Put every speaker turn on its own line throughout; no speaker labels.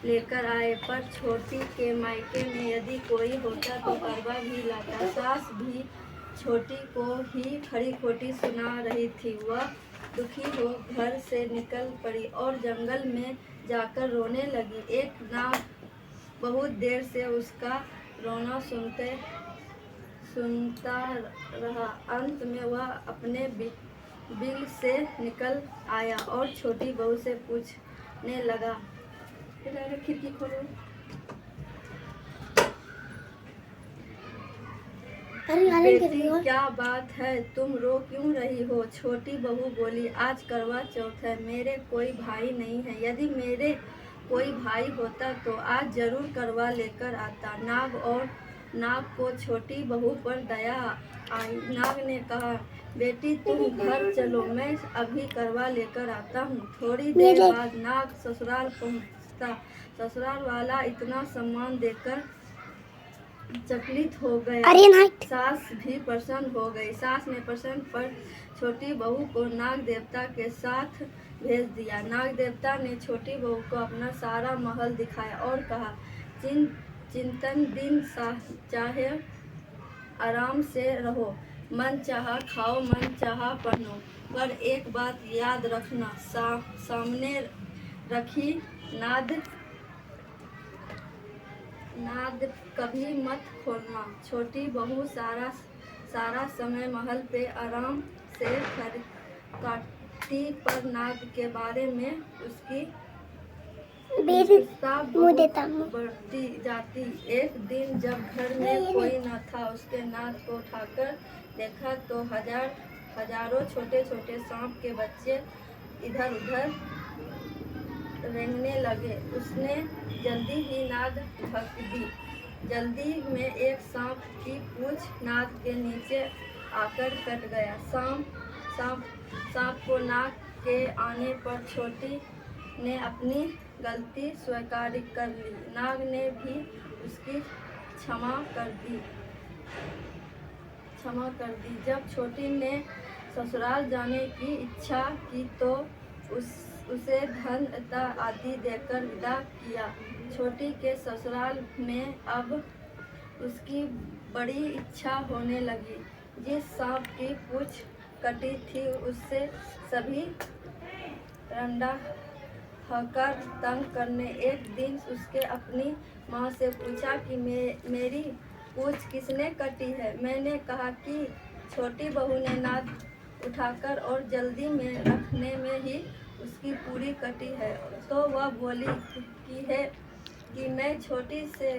लेकर आए, पर छोटी के मायके में यदि कोई होता तो करवा भी लाता। सास भी छोटी को ही खरी खोटी सुना रही थी। वह दुखी हो घर से निकल पड़ी और जंगल में जाकर रोने लगी। एक नाग बहुत देर से उसका रोना सुनता रहा। अंत में वह अपने बिल से निकल आया और छोटी बहू से पूछने लगा, खिड़की खोलो। बेटी क्या बात है, तुम रो क्यों रही हो? छोटी बहू बोली, आज करवा चौथ है, मेरे कोई भाई नहीं है। यदि मेरे कोई भाई होता तो आज जरूर करवा लेकर आता। नाग को छोटी बहू पर दया आई। नाग ने कहा, बेटी तुम घर चलो, मैं अभी करवा लेकर आता हूँ। थोड़ी देर बाद नाग ससुराल पहुँचता। ससुराल वाला इतना सम्मान देकर चकित हो गया। सास भी प्रसन्न हो गई। सास ने प्रसन्न पर छोटी बहू को नाग देवता के साथ भेज दिया। नाग देवता ने छोटी बहू को अपना सारा महल दिखाया और कहा, चिंतन दिन चाहे आराम से रहो, मन चाहा खाओ, मन चाहा पहनो, पर एक बात याद रखना, सामने रखी नाद कभी मत खोलना। छोटी बहू सारा समय महल पे आराम से काटती, पर नाग के बारे में उसकी उत्सुकता बढ़ती जाती। एक दिन जब घर में कोई न था, उसके नाग को उठाकर देखा तो हजारों छोटे छोटे सांप के बच्चे इधर उधर रेंगने लगे। उसने जल्दी ही नाद ढक दी। जल्दी में एक सांप की पूंछ नाद के नीचे आकर कट गया। सांप को नाग के आने पर छोटी ने अपनी गलती स्वीकार कर ली। नाग ने भी उसकी क्षमा कर दी। जब छोटी ने ससुराल जाने की इच्छा की तो उसे धन आदि देकर विदा किया। छोटी के ससुराल में अब उसकी बड़ी इच्छा होने लगी। जिस सांप की पूंछ कटी थी उससे सभी रंडा होकर तंग करने। एक दिन उसके अपनी माँ से पूछा कि मेरी पूंछ किसने कटी है? मैंने कहा कि छोटी बहू ने नाद उठाकर और जल्दी में रखने में ही उसकी पूरी कटी है। तो वह बोली कि मैं छोटी से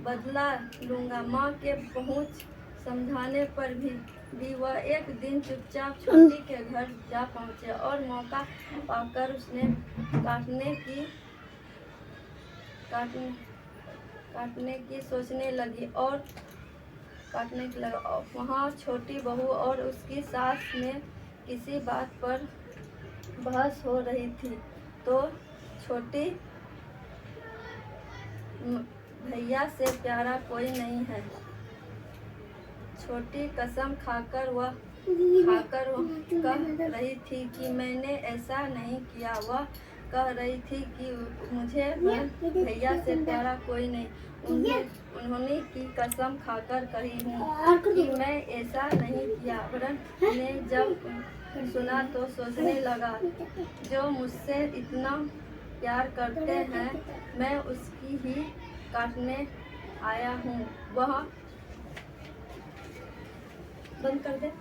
बदला लूँगा। माँ के पहुँच समझाने पर भी वह एक दिन चुपचाप छोटी के घर जा पहुँचे और मौका पाकर उसने काटने की सोचने लगी और वहाँ छोटी बहू और उसकी सास में किसी बात पर बहस हो रही थी। तो छोटी, भैया से प्यारा कोई नहीं है। छोटी कसम खाकर वह कह रही थी कि मैंने ऐसा नहीं किया। वह कह रही थी कि मुझे भैया से प्यारा कोई नहीं। उन्होंने की कसम खाकर कही हूँ कि मैं ऐसा नहीं किया। वरुण ने जब सुना तो सोचने लगा, जो मुझसे इतना प्यार करते हैं, मैं उसकी ही काटने आया हूँ। वह बंद कर दे।